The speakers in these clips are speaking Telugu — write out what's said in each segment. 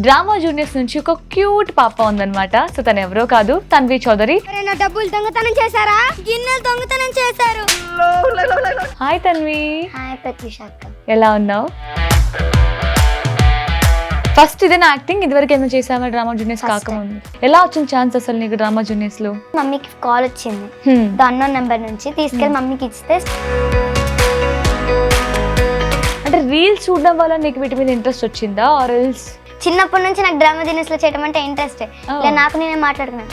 డ్రామా జూనియర్స్ నుంచి ఒక క్యూట్ పాప ఉందన్నమాట. సో తను ఎవరో కాదు, తన్వి చౌదరి. డబ్బులు దొంగతనం చేశారా? గిన్నెలు దొంగతనం చేశారు. హాయ్ తన్వి. హాయ్ ప్రత్యూష అక్క. ఎలా ఉన్నావు? ఫస్ట్ ఇదేనా యాక్టింగ్? ఇదివరకు ఏమైనా చేసావా డ్రామా జూనియర్స్ కాకముందు? ఎలా వచ్చింది ఛాన్స్ అసలు నీకు డ్రామా జూనియర్స్ లో? మమ్మీకి కాల్ వచ్చింది అన్నోన్ నెంబర్ నుంచి, తీసుకెళ్ళి మమ్మీకి ఇస్తే. అంటే రీల్స్ చూడడం వల్ల నీకు వీటి మీద ఇంట్రెస్ట్ వచ్చిందా? ఆర్ ఎల్స్ చిన్నప్పటి నుంచి నాకు డ్రామా జూనియర్స్ లో చేయడం అంటే ఇంట్రెస్ట్. ఇలా నాకు నేనే మాట్లాడుకున్నాను.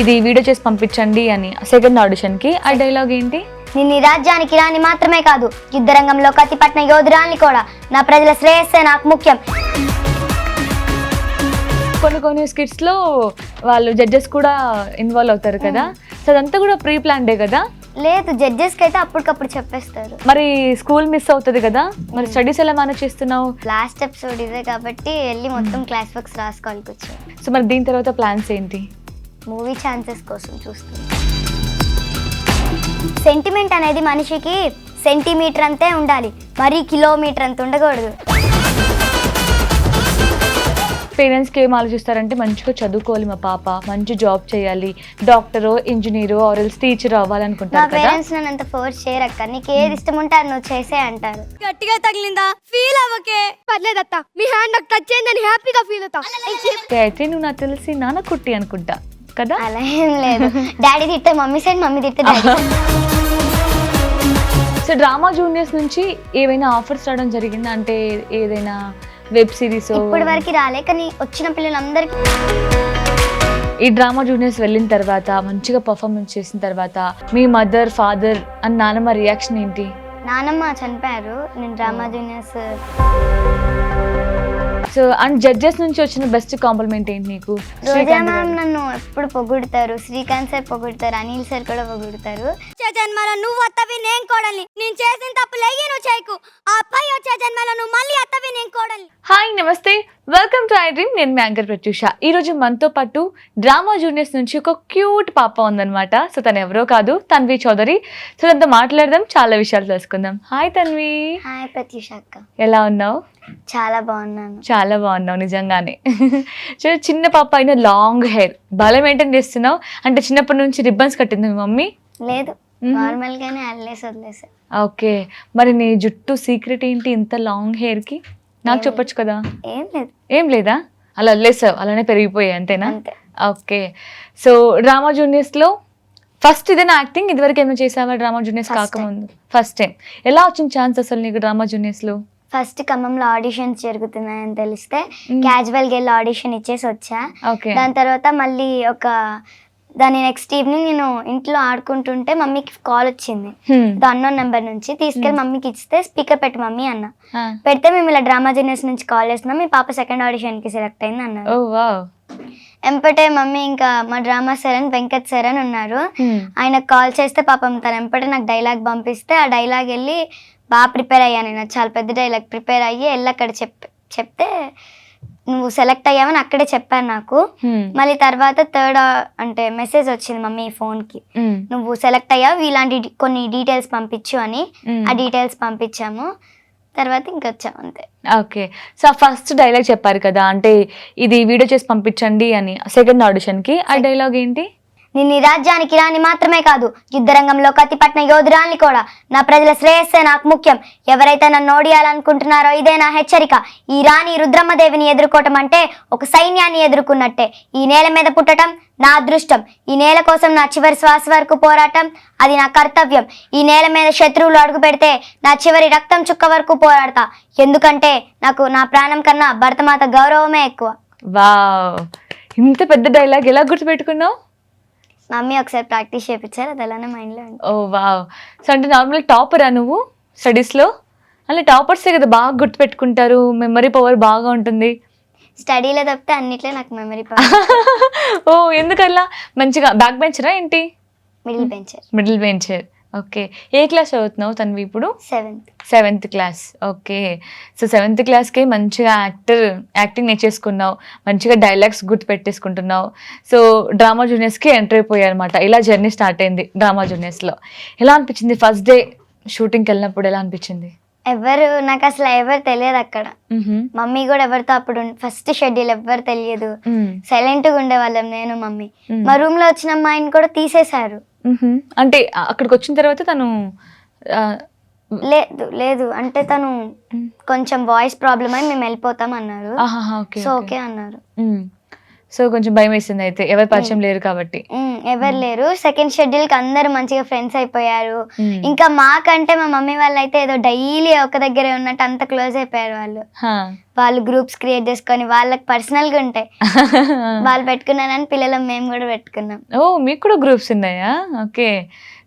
ఇది వీడియో చేసి పంపించండి అని సెకండ్ ఆడిషన్ కి. ఆ డైలాగ్ ఏంటి? నేను ఈ రాజ్యానికి రాని మాత్రమే కాదు, యుద్ధ రంగంలో కత్తిపట్టిన యోధురాల్ని కూడా. నా ప్రజల శ్రేయస్సే నాకు ముఖ్యం. కొన్ని స్కిట్స్ లో వాళ్ళు జడ్జెస్ కూడా ఇన్వాల్వ్ అవుతారు కదా, సో అదంతా కూడా ప్రీ ప్లాన్డే కదా? లేదు, జడ్జెస్ కి అయితే అప్పటికప్పుడు చెప్పేస్తారు. మరి స్కూల్ మిస్ అవుతుంది కదా, మరి స్టడీస్ ఎలా మేనేజ్ చేస్తున్నావు? లాస్ట్ ఎపిసోడ్ ఇదే కాబట్టి వెళ్ళి మొత్తం క్లాస్ వర్క్స్ రాసుకోవాలి కూర్చొని. సో మరి దీని తర్వాత ప్లాన్స్ ఏంటి? మూవీ ఛాన్సెస్ కోసం చూస్తుంది. సెంటిమెంట్ అనేది మనిషికి సెంటీమీటర్ అంతే ఉండాలి, మరీ కిలోమీటర్ అంత ఉండకూడదు. పేరెంట్స్కి ఏం ఆలోచిస్తారంటే మంచిగా చదువుకోవాలి మా పాప, మంచి జాబ్ చేయాలి, డాక్టరో ఇంజనీరో ఆర్ ఎల్స్ టీచర్ అవ్వాలనుకుంటారు కదా. పేరెంట్స్ నన్ను అంత ఫోర్స్ చేయరక్క, నీకు ఏది ఇష్టం ఉంటే అది నువ్వు చేసే అంటారు. గట్టిగా తగిలిందా? ఫీల్ అవ్వకే. పర్లేదత్త, మీ హ్యాండ్ నాకు టచ్ అయిందని హ్యాపీగా ఫీల్ అవుతా. అయితే నువ్వు నాకు తెలిసి నాన్న కుట్టి అనుకుంటా కదా? అలా ఏం లేదు, డాడీ తిట్టే మమ్మీ సైడ్, మమ్మీ తిట్టే డాడీ. సో డ్రామా జూనియర్స్ నుంచి ఏవైనా ఆఫర్స్ రావడం జరిగిందా? అంటే ఏదైనా వెబ్ సిరీస్? ఇప్పటి వరకు రాలే, కానీ వచ్చిన పిల్లలందరికీ. ఈ డ్రామా జూనియర్స్ వెళ్ళిన తర్వాత మంచిగా పర్ఫార్మెన్స్ చేసిన తర్వాత మీ మదర్, ఫాదర్ అండ్ నాన్నమ్మ రియాక్షన్ ఏంటి? నానమ్మ చనిపోయారు, నేను drama juniors. So and judges నుంచి వచ్చిన బెస్ట్ కాంప్లిమెంట్ ఏంటి నీకు? రోజా మ్యామ్ నన్ను ఎప్పుడు పొగుడతారు, శ్రీకాంత్ సార్ పొగుడతారు, అనిల్ సార్ కూడా పొగుడతారు. వచ్చే జన్మలో నువ్వు అత్తవి నేను కోడల్ని, నేను చేసిన తప్పులేయి నువ్వు చేయకు. ఆ పై వచ్చే జన్మలో నువ్వు మళ్ళీ అత్తవి నేను కోడల్ని. హాయ్, నమస్తే, వెల్కమ్ టు ఐ డ్రీమ్. నేను మీ యాంకర్ ప్రత్యూష. ఈ రోజు మనతో పాటు డ్రామా జూనియర్స్ నుంచి ఒక క్యూట్ పాప ఉందన్నమాట. సో తను ఎవరో కాదు, తన్వి చౌదరి. సో తనతో మాట్లాడదాం, చాలా విషయాలు తెలుసుకుందాం. హాయ్ తన్వి. హాయ్ ప్రత్యూష అక్క. ఎలా ఉన్నావు? చాలా బాగున్నాను. చాలా బాగున్నావు నిజంగానే. చిన్న పాప అయినా లాంగ్ హెయిర్ బాగా మెయింటైన్ చేస్తున్నావు. అంటే చిన్నప్పటి నుంచి రిబ్బన్స్ కట్టింది మీ మమ్మీ? లేదు, నార్మల్ గానే అల్లేసి వదిలేసా. ఓకే, మరి నీ జుట్టు సీక్రెట్ ఏంటి ఇంత లాంగ్ హెయిర్ కి? నాకు చెప్పొచ్చు కదా. ఏం లేదు. ఏం లేదా? అలా వదిలేసావు, అలానే పెరిగిపోయాయి అంతేనా? అంతే. ఓకే, సో డ్రామా జూనియర్స్ లో ఫస్ట్ ఇదేనా యాక్టింగ్? ఇదివరకు ఏమైనా చేసావా డ్రామా జూనియర్స్ కాకముందు? First time. ఎలా వచ్చింది ఛాన్స్ అసలు నీకు డ్రామా జూనియర్స్ లో? ఫస్ట్ ఖమ్మంలో ఆడిషన్స్ జరుగుతున్నాయని తెలిస్తే క్యాజువల్గా వెళ్ళి ఆడిషన్ ఇచ్చేసి వచ్చా. దాని తర్వాత మళ్ళీ దాని నెక్స్ట్ ఈవినింగ్ నేను ఇంట్లో ఆడుకుంటుంటే మమ్మీకి కాల్ వచ్చింది అన్నోన్ నెంబర్ నుంచి, తీసుకెళ్ళి మమ్మీకి ఇస్తే స్పీకర్ పెట్టి మమ్మీ అన్న. పెడితే మేము ఇలా డ్రామా జూనియర్స్ నుంచి కాల్ చేస్తున్నాం, మీ పాప సెకండ్ ఆడిషన్ కి సెలెక్ట్ అయింది అన్నారు. ఎంపటే మమ్మీ ఇంకా మా డ్రామా సార్ అని వెంకట్ సార్ అని ఉన్నారు, ఆయనకు కాల్ చేస్తే పాపం తను ఎంపటే నాకు డైలాగ్ పంపిస్తే ఆ డైలాగ్ వెళ్ళి బాగా ప్రిపేర్ అయ్యాను. నేను చాలా పెద్ద డైలాగ్ ప్రిపేర్ అయ్యి వెళ్ళి అక్కడ చెప్తే నువ్వు సెలెక్ట్ అయ్యావని అక్కడే చెప్పాను నాకు. మళ్ళీ తర్వాత థర్డ్ అంటే మెసేజ్ వచ్చింది మమ్మీ ఫోన్ కి, నువ్వు సెలెక్ట్ అయ్యావు, ఇలాంటి కొన్ని డీటెయిల్స్ పంపించు అని. ఆ డీటెయిల్స్ పంపించాము, తర్వాత ఇంకా వచ్చాము అంతే. ఓకే, సో ఫస్ట్ డైలాగ్ చెప్పారు కదా, అంటే ఇది వీడియో చేసి పంపించండి అని సెకండ్ ఆడిషన్ కి. ఆ డైలాగ్ ఏంటి? నేను ఈ రాజ్యానికి రాని మాత్రమే కాదు, యుద్ధ రంగంలో కత్తిపట్టిన యోధురాల్ని కూడా. నా ప్రజల శ్రేయస్సే నాకు ముఖ్యం. ఎవరైతే నన్ను ఓడియాలనుకుంటున్నారో ఇదే నా హెచ్చరిక. ఈ రాణి రుద్రమ్మదేవిని ఎదుర్కోవటం అంటే ఒక సైన్యాన్ని ఎదుర్కొన్నట్టే. ఈ నేల మీద పుట్టడం నా అదృష్టం. ఈ నేల కోసం నా చివరి శ్వాస వరకు పోరాటం, అది నా కర్తవ్యం. ఈ నేల మీద శత్రువులు అడుగు పెడితే నా చివరి రక్తం చుక్క వరకు పోరాడతా. ఎందుకంటే నాకు నా ప్రాణం కన్నా భరతమాత గౌరవమే ఎక్కువ. వావ్, ఇంత పెద్ద డైలాగ్ ఎలా గుర్తుపెట్టుకున్నావు? మమ్మీ ఒకసారి ప్రాక్టీస్ చేయించారు, అది అలానే మైండ్లో ఉంది. ఓ వావ్. సో అంటే నార్మల్ టాపరా నువ్వు స్టడీస్లో? అలా టాపర్సే కదా బాగా గుర్తుపెట్టుకుంటారు, మెమరీ పవర్ బాగా ఉంటుంది. స్టడీలో తప్పితే అన్నిట్లో నాకు మెమరీ పవర్. ఓ ఎందుకల్లా? మంచిగా బ్యాక్ బెంచరా ఏంటి? Middle bencher. Middle bencher. Okay, ఏ క్లాస్ చదువుతున్నావు తన్వి ఇప్పుడు? Seventh class. Okay, so seventh క్లాస్కి మంచిగా యాక్టింగ్ నేర్చేసుకున్నావు, మంచిగా డైలాగ్స్ గుర్తు పెట్టేసుకుంటున్నావు. సో డ్రామా జూనియర్స్కి ఎంటర్ అయిపోయాయి అనమాట. ఇలా జర్నీ స్టార్ట్ అయింది డ్రామా జూనియర్స్లో. ఎలా అనిపించింది ఫస్ట్ డే షూటింగ్కి వెళ్ళినప్పుడు? ఎలా అనిపించింది? నాకు అసలు ఎవరు తెలియదు అక్కడ. మమ్మీ కూడా ఎవరితో అప్పుడు ఫస్ట్ షెడ్యూల్ ఎవరు తెలియదు, సైలెంట్ గా ఉండేవాళ్ళం నేను మమ్మీ. మా రూమ్ లో వచ్చిన అమ్మాయిని కూడా తీసేశారు. అంటే అక్కడికి వచ్చిన తర్వాత తను లేదు అంటే తను కొంచెం వాయిస్ ప్రాబ్లమ్ అయి మేము వెళ్ళిపోతాం అన్నారు. సో ఓకే అన్నారు. సో కొంచెం భయం వేసింది అయితే, ఎవరు పరిచయం లేరు కాబట్టి. ఎవరు లేరు. సెకండ్ షెడ్యూల్ కి అందరు మంచిగా ఫ్రెండ్స్ అయిపోయారు. ఇంకా మాకంటే మా మమ్మీ వాళ్ళు అయితే ఏదో డైలీ ఒక దగ్గరే ఉన్నట్టు అంత క్లోజ్ అయిపోయారు. వాళ్ళు గ్రూప్స్ క్రియేట్ చేసుకొని వాళ్ళకి పర్సనల్ గా ఉంటాయి. వాళ్ళు పెట్టుకున్నారని పిల్లలు మేము కూడా పెట్టుకున్నాం. ఓ మీకు కూడా గ్రూప్స్ ఉన్నాయా? ఓకే.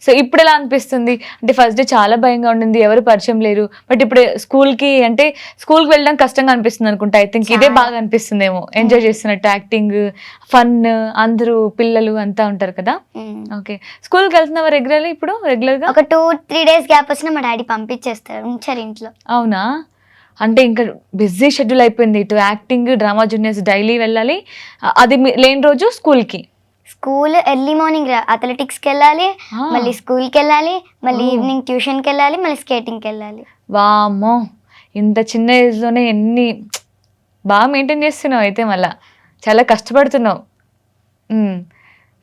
సో ఇప్పుడు ఎలా అనిపిస్తుంది? అంటే ఫస్ట్ డే చాలా భయంగా ఉండింది, ఎవరు పరిచయం లేరు. బట్ ఇప్పుడు స్కూల్కి వెళ్ళడం కష్టంగా అనిపిస్తుంది అనుకుంటా. ఐ థింక్ ఇదే బాగా అనిపిస్తుందేమో, ఎంజాయ్ చేస్తున్నట్టు, యాక్టింగ్, ఫన్, అందరూ పిల్లలు అంతా ఉంటారు కదా. ఓకే. స్కూల్కి వెళ్తున్నావా రెగ్యులర్ గా? ఒక 2-3 days గ్యాప్ వచ్చినా మా డాడీ పంపించేస్తారు, ఉంచారు ఇంట్లో. అవునా? అంటే ఇంకా బిజీ షెడ్యూల్ అయిపోయింది. ఇటు యాక్టింగ్, డ్రామా జూనియర్స్ డైలీ వెళ్ళాలి, అది లేని రోజు స్కూల్ ఎర్లీ మార్నింగ్ అథ్లెటిక్స్కి వెళ్ళాలి, మళ్ళీ స్కూల్కి వెళ్ళాలి, మళ్ళీ ఈవినింగ్ ట్యూషన్కి వెళ్ళాలి, మళ్ళీ స్కేటింగ్కి వెళ్ళాలి. వామ్మో, ఇంత చిన్న ఏజ్లోనే ఎన్ని బాగా మెయింటైన్ చేస్తున్నావు అయితే. మళ్ళా చాలా కష్టపడుతున్నావు.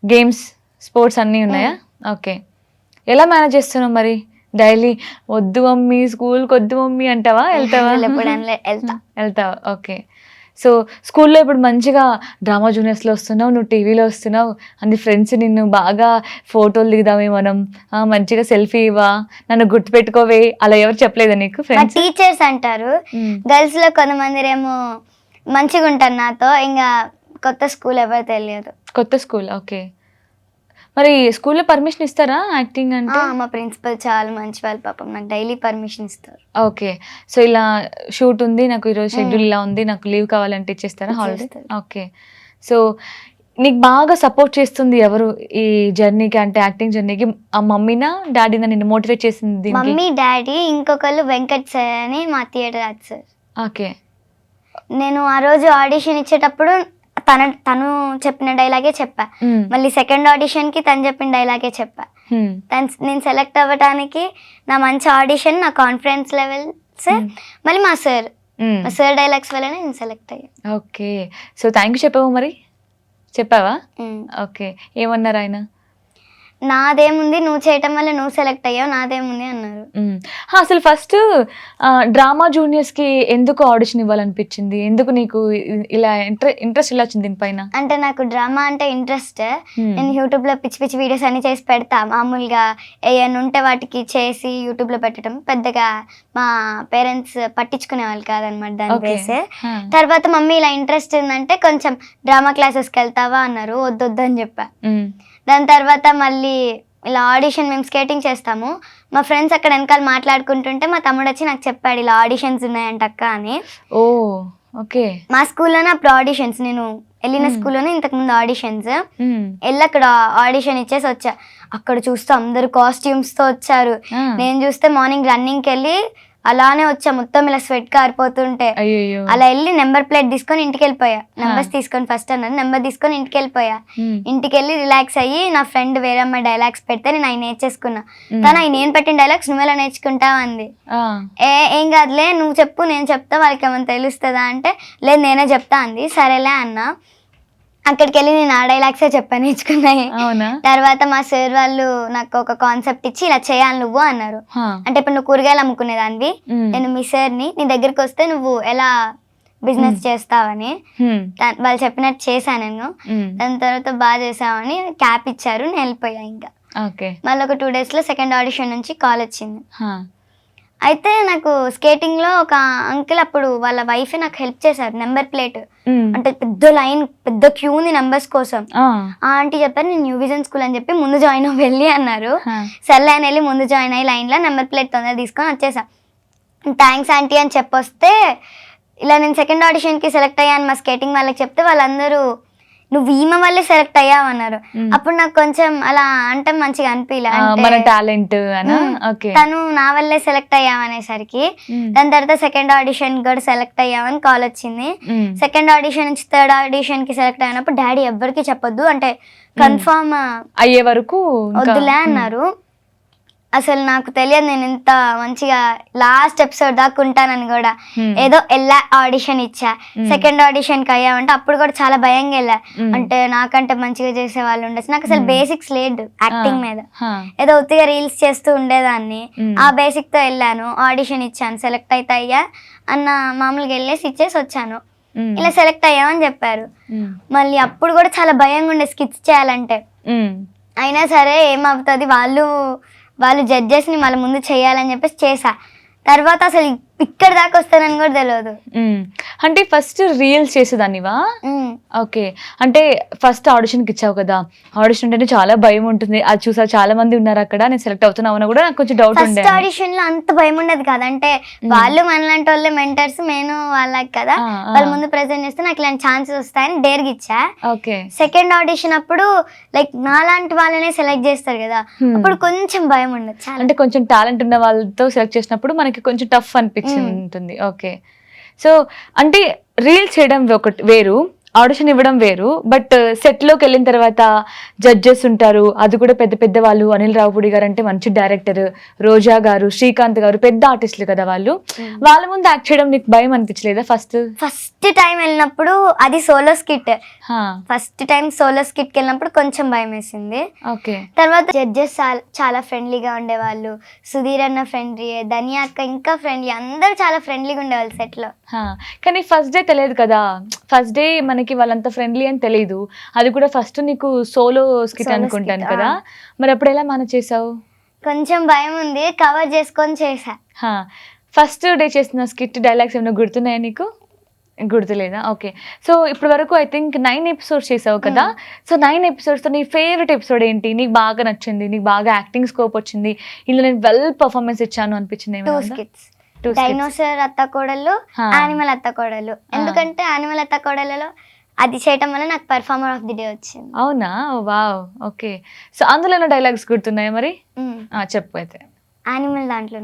గేమ్స్, స్పోర్ట్స్ అన్నీ ఉన్నాయా? ఓకే. ఎలా మేనేజ్ చేస్తున్నావు మరి డైలీ? వద్దు మమ్మీ, స్కూల్కి వద్దు మమ్మీ అంటావా? వెళ్తావా? ఓకే. సో స్కూల్లో ఇప్పుడు మంచిగా డ్రామా జూనియర్స్లో వస్తున్నావు, నువ్వు టీవీలో వస్తున్నావు, అన్ని ఫ్రెండ్స్ నిన్ను బాగా ఫోటోలు దిగుదామే మనం, మంచిగా సెల్ఫీ ఇవ్వా, నన్ను గుర్తుపెట్టుకోవే, అలా ఎవరు చెప్పలేదా నీకు? ఫ్రెండ్స్, టీచర్స్ అంటారు. గర్ల్స్ లో కొంతమంది ఏమో మంచిగా ఉంటారు నాతో. ఇంకా కొత్త స్కూల్ ఎవరు తెలియదు. కొత్త స్కూల్. ఓకే. మరి స్కూల్లో పర్మిషన్ ఇస్తారా యాక్టింగ్ అంటే? మా ప్రిన్సిపల్ చాలా మంచి వాళ్ళు, పాపం నాకు డైలీ పర్మిషన్ ఇస్తారు. ఓకే. సో ఇలా షూట్ ఉంది, నాకు ఈరోజు షెడ్యూల్ ఇలా ఉంది, నాకు లీవ్ కావాలంటే ఇచ్చేస్తారా హాలిడే? ఓకే. సో నీకు బాగా సపోర్ట్ చేస్తుంది ఎవరు ఈ జర్నీకి, అంటే యాక్టింగ్ జర్నీకి? ఆ మమ్మీనా డాడీనా నిన్ను మోటివేట్ చేసింది? మమ్మీ, డాడీ, ఇంకొకళ్ళు వెంకట్ సార్ అని మా థియేటర్ ఆర్ట్ సార్. ఓకే. నేను ఆ రోజు ఆడిషన్ ఇచ్చేటప్పుడు తను చెప్పిన డైలాగే చెప్పా, మళ్ళీ సెకండ్ ఆడిషన్ కి తను చెప్పిన డైలాగే చెప్పా. నేను సెలెక్ట్ అవ్వడానికి నా మంచి ఆడిషన్, నా కాన్ఫిడెన్స్ లెవెల్స్, మళ్ళీ మా సార్ డైలాగ్స్ వల్లనే నేను సెలెక్ట్ అయ్యా. ఓకే. సో థ్యాంక్ యూ చెప్పావా? ఓకే. ఏమన్నారు ఆయన? నాదేముంది, నువ్వు చేయటం వల్ల నువ్వు సెలెక్ట్ అయ్యావు, నాదేముంది అన్నారు. అసలు ఫస్ట్ డ్రామా జూనియర్స్ కి ఎందుకు ఆడిషన్ ఇవ్వాలనిపించింది? ఎందుకు నీకు ఇలా ఇంట్రెస్ట్ ఇలా వచ్చింది దీనిపైన? అంటే నాకు డ్రామా అంటే ఇంట్రెస్ట్. నేను యూట్యూబ్ లో పిచ్చి పిచ్చి వీడియోస్ అన్ని చేసి పెడతా, మామూలుగా ఏమైనా ఉంటే వాటికి చేసి యూట్యూబ్ లో పెట్టడం. పెద్దగా మా పేరెంట్స్ పట్టించుకునే వాళ్ళు కాదనమాట దాని వేసే. తర్వాత మమ్మీ ఇలా ఇంట్రెస్ట్ ఉందంటే కొంచెం డ్రామా క్లాసెస్కి వెళ్తావా అన్నారు, వద్దొద్దు అని చెప్పా. దాని తర్వాత మళ్ళీ ఇలా ఆడిషన్, మేము స్కేటింగ్ చేస్తాము, మా ఫ్రెండ్స్ అక్కడ వెనకాల మాట్లాడుకుంటుంటే మా తమ్ముడు వచ్చి నాకు చెప్పాడు ఇలా ఆడిషన్స్ ఉన్నాయంట అక్క అని. ఓ ఓకే. మా స్కూల్లోనే అప్పుడు ఆడిషన్స్, నేను వెళ్ళిన స్కూల్లోనే ఇంతకుముందు ఆడిషన్స్ వెళ్ళి అక్కడ ఆడిషన్ ఇచ్చేసి వచ్చా. అక్కడ చూస్తే అందరు కాస్ట్యూమ్స్ తో వచ్చారు. నేను చూస్తే మార్నింగ్ రన్నింగ్కి వెళ్ళి అలానే వచ్చా, మొత్తం ఇలా స్వెట్ కారిపోతుంటే. అలా వెళ్ళి నెంబర్ ప్లేట్ తీసుకొని ఇంటికి వెళ్ళిపోయా. నెంబర్స్ తీసుకొని ఫస్ట్ అన్నారు, నెంబర్ తీసుకొని ఇంటికి వెళ్ళిపోయా. ఇంటికి వెళ్ళి రిలాక్స్ అయ్యి నా ఫ్రెండ్ వేరే అమ్మాయి డైలాగ్స్ పెడితే నేను ఆయన నేర్చేసుకున్నా. తను ఆయన నేను పెట్టిన డైలాగ్స్ నువ్వు ఎలా నేర్చుకుంటావు అంది. ఏం కాదులే, నువ్వు చెప్పు నేను చెప్తా, వాళ్ళకి ఏమైనా తెలుస్తుందా అంటే లేదు నేనే చెప్తా అంది. సరేలే అన్నా. అక్కడికి వెళ్ళి నేను ఆ డైలాగ్సే చెప్పాను, నేర్చుకున్నాయి. తర్వాత మా సార్ వాళ్ళు నాకు ఒక కాన్సెప్ట్ ఇచ్చి ఇలా చేయాలి నువ్వు అన్నారు. అంటే ఇప్పుడు నువ్వు కూరగాయలు అమ్ముకునేదానివి, నేను మీ సార్ని, నీ దగ్గరికి వస్తే నువ్వు ఎలా బిజినెస్ చేస్తావని వాళ్ళు చెప్పినట్టు చేశాను నేను. దాని తర్వాత బాగా చేసావని క్యాప్ ఇచ్చారు, నేను వెళ్ళిపోయా. ఇంకా మళ్ళీ ఒక 2 days లో సెకండ్ ఆడిషన్ నుంచి కాల్ వచ్చింది. అయితే నాకు స్కేటింగ్ లో ఒక అంకుల్, అప్పుడు వాళ్ళ వైఫే నాకు హెల్ప్ చేశారు. నెంబర్ ప్లేట్ అంటే పెద్ద లైన్, పెద్ద క్యూ ఉంది నెంబర్స్ కోసం. ఆంటీ చెప్పారు నేను న్యూ విజన్ స్కూల్ అని చెప్పి ముందు జాయిన్ వెళ్ళి అన్నారు. సర్లే అని వెళ్ళి ముందు జాయిన్ అయ్యి లైన్ లో నెంబర్ ప్లేట్ తొందరగా తీసుకొని వచ్చేసా. థ్యాంక్స్ ఆంటీ అని చెప్పొస్తే ఇలా నేను సెకండ్ ఆడిషన్ కి సెలెక్ట్ అయ్యాను మా స్కేటింగ్ వాళ్ళకి చెప్తే వాళ్ళందరూ నువ్వు ఈమె వల్లే సెలెక్ట్ అయ్యావు అన్నారు. అప్పుడు నాకు కొంచెం అలా అంటే మంచిగా అనిపించలే, తను నా వల్లే సెలెక్ట్ అయ్యామనేసరికి. దాని తర్వాత సెకండ్ ఆడిషన్ కూడా సెలెక్ట్ అయ్యామని కాల్ వచ్చింది. సెకండ్ ఆడిషన్ నుంచి థర్డ్ ఆడిషన్ కి సెలెక్ట్ అయినప్పుడు డాడీ ఎవ్వరికి చెప్పొద్దు, అంటే కన్ఫర్మ్ అయ్యే వరకు వద్దులే అన్నారు. అసలు నాకు తెలియదు నేను ఇంత మంచిగా లాస్ట్ ఎపిసోడ్ దాకా ఉంటానని కూడా. ఏదో వెళ్ళా, ఆడిషన్ ఇచ్చా. సెకండ్ ఆడిషన్కి అయ్యామంటే అప్పుడు కూడా చాలా భయంగా వెళ్ళా. అంటే నాకంటే మంచిగా చేసే వాళ్ళు ఉండొచ్చు. నాకు అసలు బేసిక్స్ లేదు యాక్టింగ్ మీద. ఏదో ఉత్తిగా రీల్స్ చేస్తూ ఉండేదాన్ని. ఆ బేసిక్ తో వెళ్ళాను, ఆడిషన్ ఇచ్చాను, సెలెక్ట్ అయితే అయ్యా అన్న మామూలుగా వెళ్ళేసి ఇచ్చేసి వచ్చాను. ఇలా సెలెక్ట్ అయ్యామని చెప్పారు. మళ్ళీ అప్పుడు కూడా చాలా భయంగా ఉండే స్కిట్స్ చేయాలంటే. అయినా సరే ఏమవుతుంది, వాళ్ళు జడ్జెస్ని మళ్ళీ ముందు చేయాలని చెప్పేసి చేసా. తర్వాత అసలు ఇక్కడ దాకా వస్తానని కూడా తెలియదు. అంటే ఫస్ట్ రీల్స్ చేసేదానివా? ఓకే. అంటే ఫస్ట్ ఆడిషన్కి ఇచ్చావు కదా, ఆడిషన్ అంటే చాలా భయం ఉంటుంది. అది చూసా చాలా మంది ఉన్నారు అక్కడ, నేను సెలెక్ట్ అవుతున్నావు కూడా నాకు కొంచెం డౌట్ ఉండే. ఫస్ట్ ఆడిషన్ లో అంత భయం ఉండదు కదా, అంటే వాళ్ళు మనలాంటి వాళ్ళే మెంటర్స్, నేను వాళ్ళకి కదా, వాళ్ళ ముందు ప్రెజెంట్ చేస్తే నాకు ఇలాంటి ఛాన్సెస్ వస్తాయని డేర్గా ఇచ్చా. ఓకే. సెకండ్ ఆడిషన్ అప్పుడు లైక్ నాలాంటి వాళ్ళనే సెలెక్ట్ చేస్తారు కదా, అప్పుడు కొంచెం భయం ఉండదు. అంటే కొంచెం టాలెంట్ ఉన్న వాళ్ళతో సెలెక్ట్ చేసినప్పుడు మనకి కొంచెం టఫ్ అనిపించింది ఉంటుంది. ఓకే. సో అంటే రీల్స్ చేయడం ఒకటి వేరు, ఆడిషన్ ఇవ్వడం వేరు. బట్ సెట్లోకి వెళ్ళిన తర్వాత జడ్జెస్ ఉంటారు, అది కూడా పెద్ద పెద్ద వాళ్ళు. అనిల్ రావుపూడి గారు అంటే మంచి డైరెక్టర్, రోజా గారు, శ్రీకాంత్ గారు పెద్ద ఆర్టిస్టులు కదా వాళ్ళు. వాళ్ళ ముందు యాక్ట్ చేయడం నీకు భయం అనిపించలేదా? ఫస్ట్ టైం వెళ్ళినప్పుడు అది solo skit. First time solo స్కిట్కి వెళ్ళినప్పుడు కొంచెం భయం వేసింది. ఓకే. తర్వాత జడ్జెస్ చాలా ఫ్రెండ్లీగా ఉండేవాళ్ళు. సుధీర్ అన్న ఫ్రెండ్లీ, ధనియా అక్క ఇంకా ఫ్రెండ్లీ, అందరూ చాలా ఫ్రెండ్లీగా ఉండేవాళ్ళు సెట్ లో. కానీ ఫస్ట్ డే తెలియదు కదా, ఫస్ట్ డే మనకి వాళ్ళంత ఫ్రెండ్లీ అని తెలియదు. అది కూడా ఫస్ట్ నీకు సోలో స్కిట్ అనుకుంటాను కదా, మరి అప్పుడు ఎలా మేనేజ్ చేసావు? కొంచెం భయం ఉంది, కవర్ చేసుకొని చేసా. ఫస్ట్ డే చేసిన స్కిట్ డైలాగ్స్ ఏమైనా గుర్తున్నాయా నీకు? గుర్తులేదా? ఓకే. సో ఇప్పటి వరకు ఐ థింక్ 9 ఎపిసోడ్స్ చేసావు కదా. సో 9 ఎపిసోడ్స్తో నీ ఫేవరెట్ ఎపిసోడ్ ఏంటి? నీకు బాగా నచ్చింది, నీకు బాగా యాక్టింగ్ స్కోప్ వచ్చింది, ఇందులో నేను వెల్ పర్ఫార్మెన్స్ ఇచ్చాను అనిపించింది? 2 స్కిట్స్, డైనోసార్ అత్త కోడలు, యానిమల్ అత్త కోడలు. ఎందుకంటే యానిమల్ అత్త కోడలలో అది చేయటం వల్ల నాకు పర్ఫార్మర్ ఆఫ్ ది డే వచ్చింది. అవునా? వావ్. ఓకే. సో అందులో డైలాగ్స్ గుర్తున్నాయా మరి? చెప్పు అయితే. యానిమల్ దాంట్లో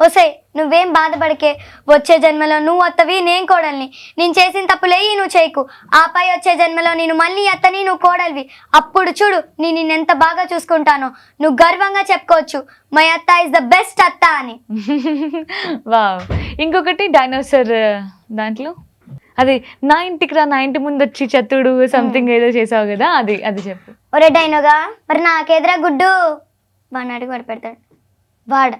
ఓసే నువ్వేం బాధపడకే, వచ్చే జన్మలో నువ్వు అత్తవి నేను కోడల్ని, నేను చేసిన తప్పులేయి నువ్వు చేయకు, ఆపై వచ్చే జన్మలో నేను మళ్ళీ అత్తని నువ్వు కోడలివి, అప్పుడు చూడు నేను నిన్నెంత బాగా చూసుకుంటానో, నువ్వు గర్వంగా చెప్పుకోవచ్చు మై అత్త ఇస్ ద బెస్ట్ అత్త అని. వావ్. ఇంకొకటి డైనోసార్ దాంట్లో అది నా ఇంటికి రా, నా ఇంటి ముందు వచ్చి చతుడు సంథింగ్ ఏదో చేసావు కదా, అది చెప్పు. ఒరే డైనోగా, మరి నాకెదురా గుడ్డు వాడిని అడిగి వాడు పెడతాడు వాడు.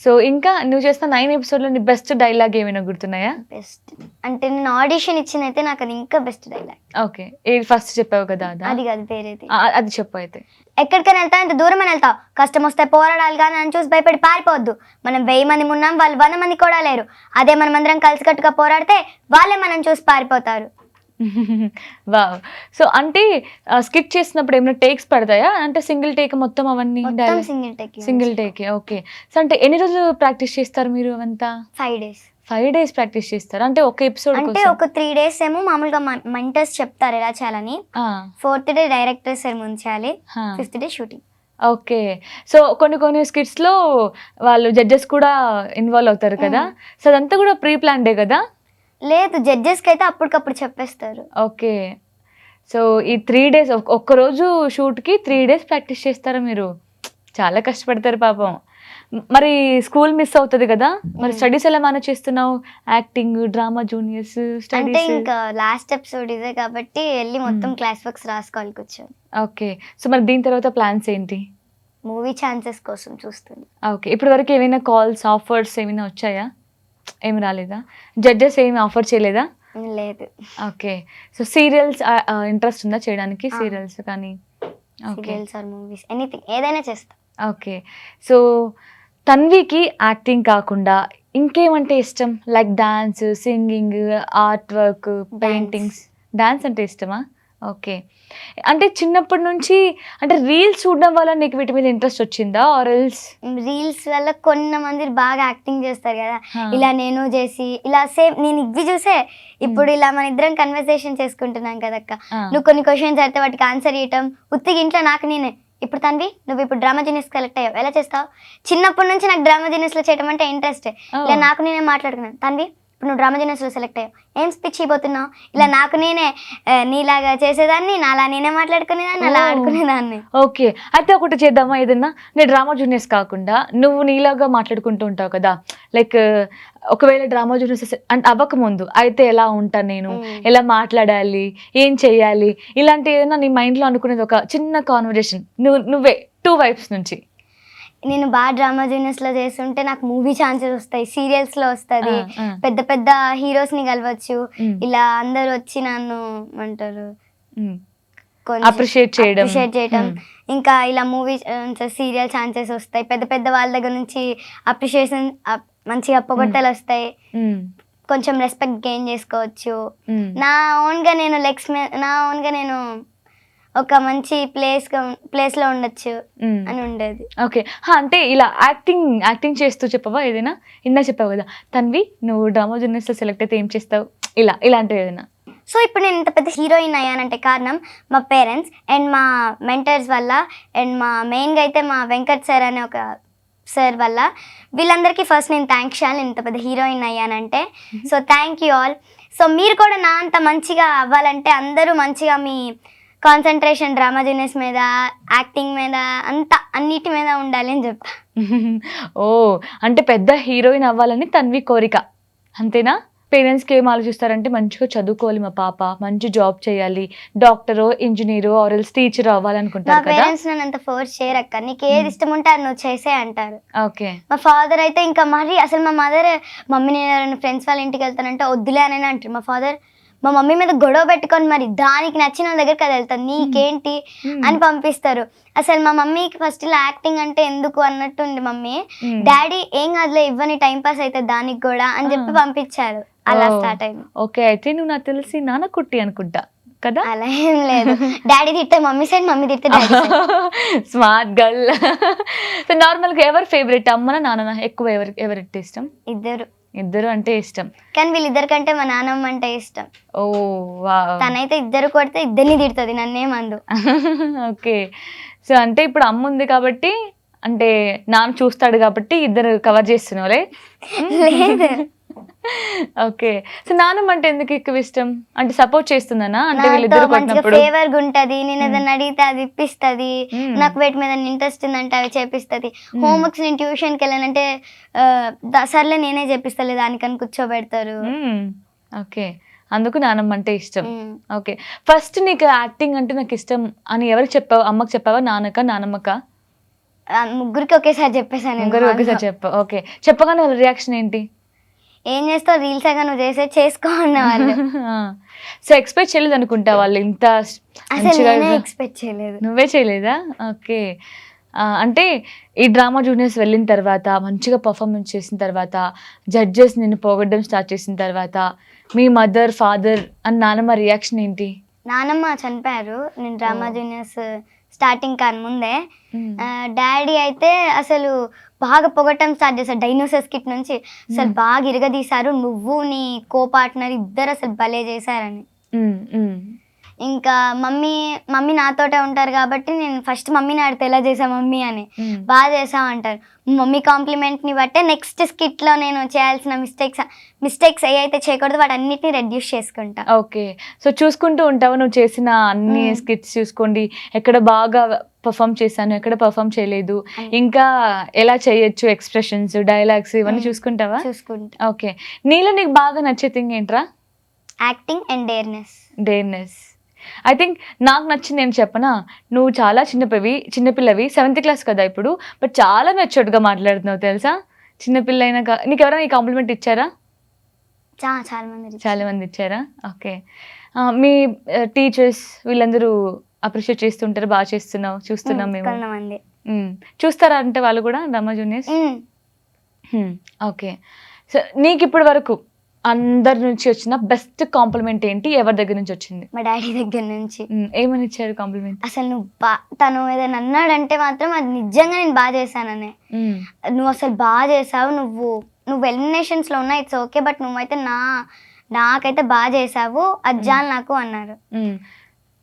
సో ఇంకా నువ్వు చేసిన 9 ఎపిసోడ్లో నీ బెస్ట్ డైలాగ్ ఏమైనా గుర్తున్నాయా? బెస్ట్ అంటే నేను ఆడిషన్ ఇచ్చినైతే నాకు అది ఇంకా బెస్ట్ డైలాగ్. ఓకే. ఏది ఫస్ట్ చెప్పావు కదా? అది కాదు, వేరేది. అది చెప్పు అయితే. ఎక్కడికైనా వెళ్తావు, ఇంత దూరం అని వెళ్తావు, కష్టం వస్తే పోరాడాలి కానీ నన్ను చూసి భయపడి పారిపోవద్దు. మనం 1000 మంది ఉన్నాం, వాళ్ళు 100 మంది కూడా లేరు. అదే మనమందరం కలిసికట్టుగా పోరాడితే వాళ్ళే మనం చూసి పారిపోతారు. వావ్. సో అంటే స్కిట్ చేసినప్పుడు ఏమైనా టేక్స్ పడతాయా? అంటే సింగిల్ టేక్ మొత్తం అవన్నీ? Single take. ఓకే. సో అంటే ఎన్ని రోజులు ప్రాక్టీస్ చేస్తారు మీరు అవంతా? 5 days ప్రాక్టీస్ చేస్తారు. అంటే ఒక ఎపిసోడ్ అంటే ఒక 3 days ఏమో మామూలుగా మెంటర్స్ చెప్తారు ఎలా చేయాలని, 4th day డైరెక్టర్ సార్ ముంచాలి, 5th day shooting. Okay. So కొన్ని స్కిట్స్ లో వాళ్ళు జడ్జెస్ కూడా ఇన్వాల్వ్ అవుతారు కదా, సో అదంతా కూడా ప్రీ ప్లాన్డే కదా? లేదు, జడ్జెస్కి అయితే అప్పటికప్పుడు చెప్పేస్తారు. ఓకే. సో ఈ 3 days ఒక్కరోజు షూట్కి 3 days ప్రాక్టీస్ చేస్తారా మీరు? చాలా కష్టపడతారు పాపం. మరి స్కూల్ మిస్ అవుతుంది కదా, మరి స్టడీస్ ఎలా మేనేజ్ చేస్తున్నావు? యాక్టింగ్, డ్రామా జూనియర్స్ అంటే ఇంకా లాస్ట్ ఎపిసోడ్ ఇదే కాబట్టి వెళ్ళి మొత్తం క్లాస్ వర్క్స్ రాసుకోవాలి కూర్చొని. ఓకే. సో మరి దీని తర్వాత ప్లాన్స్ ఏంటి? మూవీ ఛాన్సెస్ కోసం చూస్తుంది. ఓకే. ఇప్పటి వరకు ఏమైనా కాల్స్, ఆఫర్స్ ఏమైనా వచ్చాయా? ఏమి రాలేదా? జడ్జెస్ ఏమి ఆఫర్ చేయలేదా? లేదు. ఓకే. సో సీరియల్స్ ఇంట్రెస్ట్ ఉందా చేయడానికి? సీరియల్స్ కానీ సీరియల్స్ ఆర్ మూవీస్ ఎనీథింగ్ ఏదైనా చేస్తా. ఓకే. సో తన్వికి యాక్టింగ్ కాకుండా ఇంకేమంటే ఇష్టం? Like dance, singing, art work, paintings. Dance అంటే ఇష్టమా? ఓకే. అంటే చిన్నప్పటి నుంచి అంటే రీల్స్ చూడడం వల్ల నీకు వీటి మీద ఇంట్రెస్ట్ వచ్చిందా? ఆర్ ఎల్స్ రీల్స్ వల్ల కొంతమంది బాగా యాక్టింగ్ చేస్తారు కదా, ఇలా నేను చేసి ఇలా సేమ్ నేను ఇవి చూసే ఇప్పుడు ఇలా మన ఇద్దరం కన్వర్సేషన్ చేసుకుంటున్నాం కదక్క, నువ్వు కొన్ని క్వశ్చన్స్ అయితే వాటికి ఆన్సర్ ఇవ్వటం, ఉత్తిగా ఇంట్లో నాకు నేనే ఇప్పుడు తన్వి నువ్వు ఇప్పుడు డ్రామా జీనియస్ సెలెక్ట్ అయ్యావు, ఎలా చేస్తావు? చిన్నప్పటి నుంచి నాకు డ్రామా జీనియస్లో చేయడం అంటే ఇంట్రెస్ట్. ఇలా నాకు నేనే మాట్లాడుకున్నాను, తన్వి ఇప్పుడు నువ్వు డ్రామా జూనియర్స్లో సెలెక్ట్ అయ్యావు, ఏం స్పీచ్ ఇవ్వబోతున్నావు, ఇలా నాకు నేనే నీలాగా చేసేదాన్ని, నాలా నేనే మాట్లాడుకునేదాన్ని, అలా ఆడుకునేదాన్ని. ఓకే, అయితే ఒకటి చేద్దామా ఏదన్నా, నేను డ్రామా జూనియర్స్ కాకుండా నువ్వు నీలాగా మాట్లాడుకుంటూ ఉంటావు కదా, లైక్ ఒకవేళ డ్రామా జూనియర్స్ అంటే అవ్వకముందు అయితే ఎలా ఉంటాను నేను, ఎలా మాట్లాడాలి, ఏం చెయ్యాలి, ఇలాంటి ఏదైనా నీ మైండ్లో అనుకునేది ఒక చిన్న కాన్వర్జేషన్ నువ్వే 2 వైపుస్ నుంచి. నేను బాగా డ్రామా జూనియర్స్లో చేస్తుంటే నాకు మూవీ ఛాన్సెస్ వస్తాయి, సీరియల్స్లో వస్తుంది, పెద్ద పెద్ద హీరోస్ని కలవచ్చు, ఇలా అందరు వచ్చి నన్ను అంటారు అప్రిషియేట్ చేయడం, ఇంకా ఇలా మూవీ సీరియల్ ఛాన్సెస్ వస్తాయి, పెద్ద పెద్ద వాళ్ళ దగ్గర నుంచి అప్రిషియేషన్ మంచిగా పొగడ్తలు వస్తాయి, కొంచెం రెస్పెక్ట్ గెయిన్ చేసుకోవచ్చు. నా ఓన్గా నేను ఒక మంచి ప్లేస్లో ఉండొచ్చు అని ఉండేది. ఓకే, అంటే ఇలా యాక్టింగ్ చేస్తూ చెప్పవా ఏదైనా? ఇందా చెప్పావు కదా తన్వి నువ్వు డ్రామా జూనియర్స్లో సెలెక్ట్ అయితే ఏం చేస్తావు, ఇలాంటివి ఏదైనా? సో ఇప్పుడు నేను ఇంత పెద్ద హీరోయిన్ అయ్యానంటే కారణం మా పేరెంట్స్ అండ్ మా మెంటర్స్ వల్ల, అండ్ మెయిన్గా అయితే మా వెంకట్ సార్ అనే ఒక సార్ వల్ల. వీళ్ళందరికీ ఫస్ట్ నేను థ్యాంక్స్ చేయాలి, నేను ఇంత పెద్ద హీరోయిన్ అయ్యానంటే. So thank you all. So మీరు కూడా నా అంత మంచిగా అవ్వాలంటే అందరూ మంచిగా మీ కాన్సన్ట్రేషన్ డ్రామా జూనియర్స్ మీద, యాక్టింగ్ మీద, అన్నిటి మీద ఉండాలి అని చెప్తా. ఓ, అంటే పెద్ద హీరోయిన్ అవ్వాలని తన్వి కోరిక, అంతేనా? పేరెంట్స్కి ఏం ఆలోచిస్తారంటే మంచిగా చదువుకోవాలి మా పాప, మంచి జాబ్ చేయాలి, డాక్టరో ఇంజనీరో ఆర్ఎల్స్ టీచర్ అవ్వాలనుకుంటారు కదా. పేరెంట్స్ నన్ను అంత ఫోర్స్ చేయరక్క, నీకు ఏది ఇష్టం ఉంటే అది నువ్వు చేసే అంటారు. ఓకే. మా ఫాదర్ అయితే ఇంకా మరి అసలు మా మదర్, మమ్మీ నేను ఫ్రెండ్స్ వాళ్ళ ఇంటికి వెళ్తానంటే వద్దులే అని అంటారు. మా ఫాదర్ మా మమ్మీ మీద గొడవ పెట్టుకొని మరి దానికి నచ్చిన వాళ్ళ దగ్గరికి అది వెళ్తాను, నీకేంటి అని పంపిస్తారు. అసలు మా మమ్మీకి ఫస్ట్ ఇలా యాక్టింగ్ అంటే ఎందుకు అన్నట్టుంది మమ్మీ. డాడీ ఏం కాదులే ఇవ్వని టైం పాస్ అయితే దానికి కూడా అని చెప్పి పంపించారు. అలా స్టార్ట్ అయింది. ఓకే, అయితే నువ్వు నాకు తెలిసి నాన్న కుట్టి అనుకుంటా కదా? అలా ఏం లేదు, డాడీ తిట్టే మమ్మీ సైడ్, మమ్మీ తిట్టే daddy side. Smart girl. So నార్మల్గా ఎవరు ఫేవరెట్, అమ్మనా నాన్న? ఎక్కువ ఎవరికి ఇష్టం? ఇద్దరు అంటే ఇష్టం, కానీ వీళ్ళిద్దరి కంటే మా నాన్నమ్మ అంటే ఇష్టం. ఓ వావ్. తనైతే ఇద్దరు కొడితే ఇద్దరిని తిడుతుంది, నన్నేమందు. ఓకే, సో అంటే ఇప్పుడు అమ్మ ఉంది కాబట్టి, అంటే నాన్న చూస్తాడు కాబట్టి ఇద్దరు కవర్ చేస్తున్నావులే. లేదు. ఓకే, సో నాన్నమ్మ అంటే ఎందుకు ఎక్కువ ఇష్టం? అంటే సపోర్ట్ చేస్తుందనా? అంటే వీళ్ళిద్దరు కొట్టినప్పుడు ఫేవర్ గా ఉంటది, నేను ఏదైనా అడిగితే అది ఇప్పిస్తుంది, నాకు వేటి మీద ఇంట్రెస్ట్ ఉందంటే అవి చేపిస్తుంది. హోంవర్క్స్ నేను ట్యూషన్కి వెళ్ళానంటే సర్లే నేనే చేపిస్తలే దానికని కూర్చోబెడతారు. ఓకే, అందుకు నాన్నమ్మ అంటే ఇష్టం. ఓకే, ఫస్ట్ నీకు యాక్టింగ్ అంటే నాకు ఇష్టం అని ఎవరికి చెప్పావు? అమ్మకి చెప్పావా, నాన్నమ్మక? ముగ్గురికి ఒకేసారి చెప్పేసాను. ముగ్గురు ఒకేసారి చెప్పావు. ఓకే, చెప్పగానే వాళ్ళ రియాక్షన్ ఏంటి? ఏం చేస్తావు, రీల్స్ గా నువ్వు చేసుకో అన్నవాళ్ళు. సో ఎక్స్పెక్ట్ చేయలేదు అనుకుంటా వాళ్ళు ఇంత ఎక్స్పెక్ట్ చేయలేదు. నువ్వే చేయలేదా? ఓకే, అంటే ఈ డ్రామా జూనియర్స్ వెళ్ళిన తర్వాత మంచిగా పర్ఫార్మెన్స్ చేసిన తర్వాత జడ్జెస్ నిన్ను పొగడ్డం స్టార్ట్ చేసిన తర్వాత మీ మదర్ ఫాదర్ అండ్ నాన్నమ్మ రియాక్షన్ ఏంటి? నాన్నమ్మ చనిపోయారు నేను డ్రామా జూనియర్స్ స్టార్టింగ్ కాని ముందే. డాడీ అయితే అసలు బాగా పొగటం స్టార్ట్ చేశారు. డైనోసర్స్ కిట్ నుంచి అసలు బాగా ఇరగదీశారు, నువ్వు నీ కో పార్ట్నర్ ఇద్దరు అసలు భలే చేశారని. ఇంకా మమ్మీ నాతోటే ఉంటారు కాబట్టి నేను ఫస్ట్ మమ్మీని ఆడితే ఎలా చేసా మమ్మీ అని, బాగా చేసావు అంటారు. మమ్మీ కాంప్లిమెంట్ని బట్టే నెక్స్ట్ స్కిట్లో నేను చేయాల్సిన మిస్టేక్స్ ఏవైతే చేయకూడదు వాటి అన్నిటిని రెడ్యూస్ చేసుకుంటా. ఓకే, సో చూసుకుంటూ ఉంటావు నువ్వు చేసిన అన్ని స్కిట్స్ చూసుకోండి, ఎక్కడ బాగా పర్ఫామ్ చేశాను, ఎక్కడ పర్ఫామ్ చేయలేదు, ఇంకా ఎలా చేయొచ్చు, ఎక్స్ప్రెషన్స్, డైలాగ్స్ ఇవన్నీ చూసుకుంటావా? చూసుకుంటా. ఓకే, నీలో నీకు బాగా నచ్చే థింగ్ ఏంట్రా? Acting and డేర్నెస్. ఐ థింక్ నాకు నచ్చింది ఏం చెప్పనా, నువ్వు చాలా చిన్నపిల్లవి 7th క్లాస్ కదా ఇప్పుడు, బట్ చాలా మెచ్యూర్డ్గా మాట్లాడుతున్నావు తెలుసా. చిన్నపిల్ల అయినాక నీకు ఎవరైనా ఈ కాంప్లిమెంట్ ఇచ్చారా? చాలా మంది ఇచ్చారా? ఓకే, మీ టీచర్స్ వీళ్ళందరూ అప్రిషియేట్ చేస్తుంటారు, బాగా చేస్తున్నావు, చూస్తున్నాం మేము. చూస్తారా అంటే వాళ్ళు కూడా డ్రామా జూనియర్స్? ఓకే, సో నీకు ఇప్పటి వరకు అందరి నుంచి వచ్చిన బెస్ట్ కాంప్లిమెంట్ ఏంటి? ఎవరి దగ్గర నుంచి వచ్చింది? మా డాడీ దగ్గర నుంచి. ఏమని ఇచ్చారు కాంప్లిమెంట్? అసలు నువ్వు తను ఏదైనా అన్నాడంటే మాత్రం అది నిజంగా నేను బాగా చేశాననే, నువ్వు అసలు బాగా చేసావు, నువ్వు ఎలిమినేషన్స్ లో ఉన్నా ఇట్స్ ఓకే, బట్ నువ్వైతే నాకైతే బాగా చేసావు అజ్జాలు నాకు అన్నారు.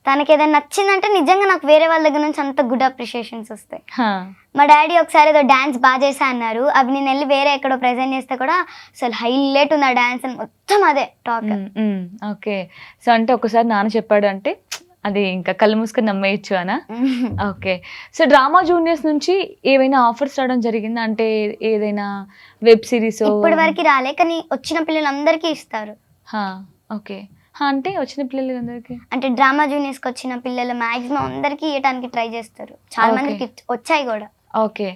తనకి ఏదైనా నచ్చిందంటే నిజంగా నాకు వేరే వాళ్ళ దగ్గర నుంచి అంత గుడ్ అప్రిషియేషన్స్ వస్తాయి. హా. మా డాడీ ఒకసారి ఏదో డాన్స్ బాగా చేసా అన్నారు, అవి నేను వెళ్ళి వేరే ఎక్కడో ప్రెజెంట్ చేస్తే కూడా అసలు హైలైట్ ఉంది ఆ డాన్స్ అని మొత్తం అదే టాక్. ఓకే. సో అంటే ఒకసారి నాన్న చెప్పాడు అంటే అది ఇంకా కళ్ళు మూసుకొని నమ్మేయచ్చు అనా? ఓకే. సో డ్రామా జూనియర్స్ నుంచి ఏవైనా ఆఫర్స్ రావడం జరిగిందా? అంటే ఏదైనా వెబ్ సిరీస్ ఇప్పటి వరకు రాలే, కానీ వచ్చిన పిల్లలందరికీ ఇస్తారు. ఓకే. అంటే వచ్చిన పిల్లలందరికీ అంటే డ్రామా జూనియర్స్ కి వచ్చిన పిల్లలు మాక్సిమం అందరికీ ఇవ్వడానికి ట్రై చేస్తారు, చాలా మందికి వచ్చాయి కూడా. ఓకే.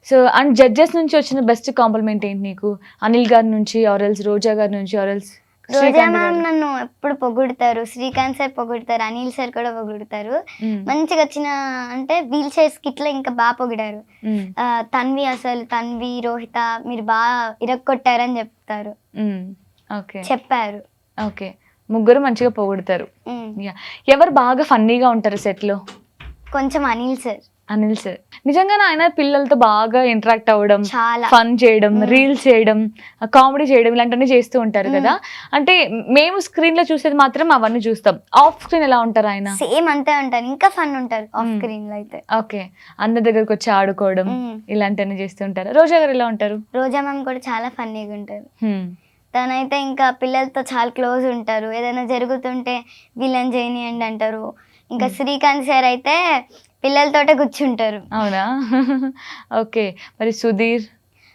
సో అండ్ జడ్జెస్ నుంచి వచ్చిన బెస్ట్ కాంప్లిమెంట్ ఏంటి నీకు? అనిల్ గారి నుంచి ఆర్ఎల్స్ రోజా గారి నుంచి ఆర్ఎల్స్ రోజా మ్యామ్ నన్ను ఎప్పుడు పొగుడుతారు, శ్రీకాంత్ సార్ పొగుడుతారు, అనిల్ సార్ కూడా పొగుడుతారు. మంచిగా వచ్చిన అంటే వీల్ చైర్ స్కిట్ లో ఇంకా బాగా పొగిడారు. తన్వి అసలు తన్వి రోహిత మీరు బాగా ఇరక్కొట్టారని చెప్తారు, చెప్పారు. ఓకే. ముగ్గురు మంచిగా పొగుడుతారు. ఎవరు బాగా ఫన్నీగా ఉంటారు సెట్ లో? కొంచెం అనిల్ సార్. అనిల్ సార్ నిజంగానే ఆయన పిల్లలతో బాగా ఇంటరాక్ట్ అవ్వడం, చాలా ఫన్ చేయడం, రీల్స్ చేయడం, కామెడీ చేయడం ఇలాంటివన్నీ చేస్తూ ఉంటారు కదా. అంటే మేము స్క్రీన్ లో చూసేది మాత్రం అవన్నీ చూస్తాం, ఆఫ్ స్క్రీన్ ఎలా ఉంటారు ఆయన? సేమ్ అంతే ఉంటారు, ఇంకా ఫన్ ఉంటారు ఆఫ్ స్క్రీన్ లో అయితే. ఓకే. అందరి దగ్గరకు వచ్చి ఆడుకోవడం ఇలాంటివన్నీ చేస్తూ ఉంటారు. రోజా గారు ఎలా ఉంటారు? రోజా మ్యామ్ కూడా చాలా ఫన్నీగా ఉంటారు. తనైతే ఇంకా పిల్లలతో చాలా క్లోజ్ ఉంటారు, ఏదైనా జరుగుతుంటే వీళ్ళని చేయనియండి అంటారు. ఇంకా శ్రీకాంత్ సార్ అయితే పిల్లలతోటే కూర్చుంటారు. అవునా? ఓకే. మరి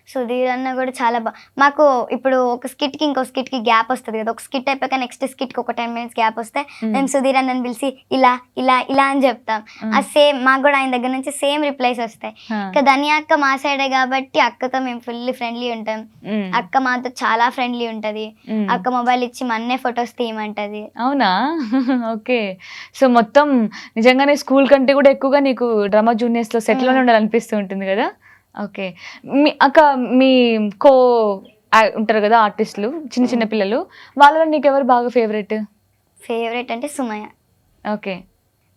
సుధీర్ అన్న కూడా చాలా మాకు ఇప్పుడు ఒక స్కిట్ కి ఇంకో స్కిట్ కి గ్యాప్ వస్తుంది కదా, ఒక స్కిట్ అయిపోయాక నెక్స్ట్ స్కిట్ కి ఒక 10 minutes గ్యాప్ వస్తే మేము సుధీర్ అన్నని పిలిచి ఇలా ఇలా ఇలా అని చెప్తాం. ఆ సేమ్ మాకు కూడా ఆయన దగ్గర నుంచి సేమ్ రిప్లైస్ వస్తాయి. ఇంకా ధనియా అక్క మా సైడే కాబట్టి అక్కతో మేము ఫుల్ ఫ్రెండ్లీ ఉంటాం. అక్క మాతో చాలా ఫ్రెండ్లీ ఉంటది. అక్క మొబైల్ ఇచ్చి మన్నే ఫొటోస్ తీయమంటది. అవునా? ఓకే. సో మొత్తం నిజంగానే స్కూల్ కంటే కూడా ఎక్కువగా నీకు డ్రామా జూనియర్స్ లో సెట్ లోనే ఉండాలనిపిస్తూ ఉంటుంది కదా. ఓకే. మీ కో ఉంటారు కదా ఆర్టిస్టులు, చిన్న చిన్న పిల్లలు, వాళ్ళలో నీకు ఎవరు బాగా ఫేవరెట్ అంటే సుమయ్య. ఓకే.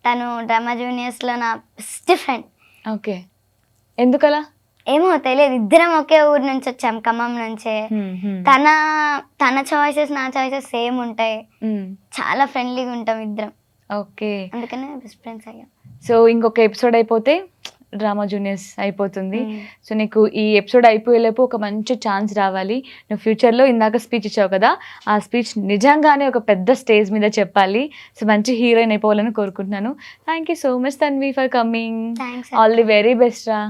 తను డ్రామా జూనియర్స్ లో నా బెస్ట్ ఫ్రెండ్. ఓకే. ఎందుకలా? ఏమో తెలియదు, ఇద్దరం ఒకే ఊరు నుంచి వచ్చాం, ఖమ్మం నుంచే. తన చాయిసెస్ నా చాయిసెస్ సేమ్ ఉంటాయి, చాలా ఫ్రెండ్లీగా ఉంటాం ఇద్దరం. ఓకే. అందుకనే బెస్ట్ ఫ్రెండ్స్ అయ్యాం. సో ఇంకొక ఎపిసోడ్ అయిపోతే డ్రామా జూనియర్స్ అయిపోతుంది. సో నీకు ఈ ఎపిసోడ్ అయిపోయేలోపు ఒక మంచి ఛాన్స్ రావాలి. నువ్వు ఫ్యూచర్లో ఇందాక స్పీచ్ ఇచ్చావు కదా, ఆ స్పీచ్ నిజంగానే ఒక పెద్ద స్టేజ్ మీద చెప్పాలి. సో మంచి హీరోయిన్ అయిపోవాలని కోరుకుంటున్నాను. Thank you so much Tanvi for coming. All the very best రా.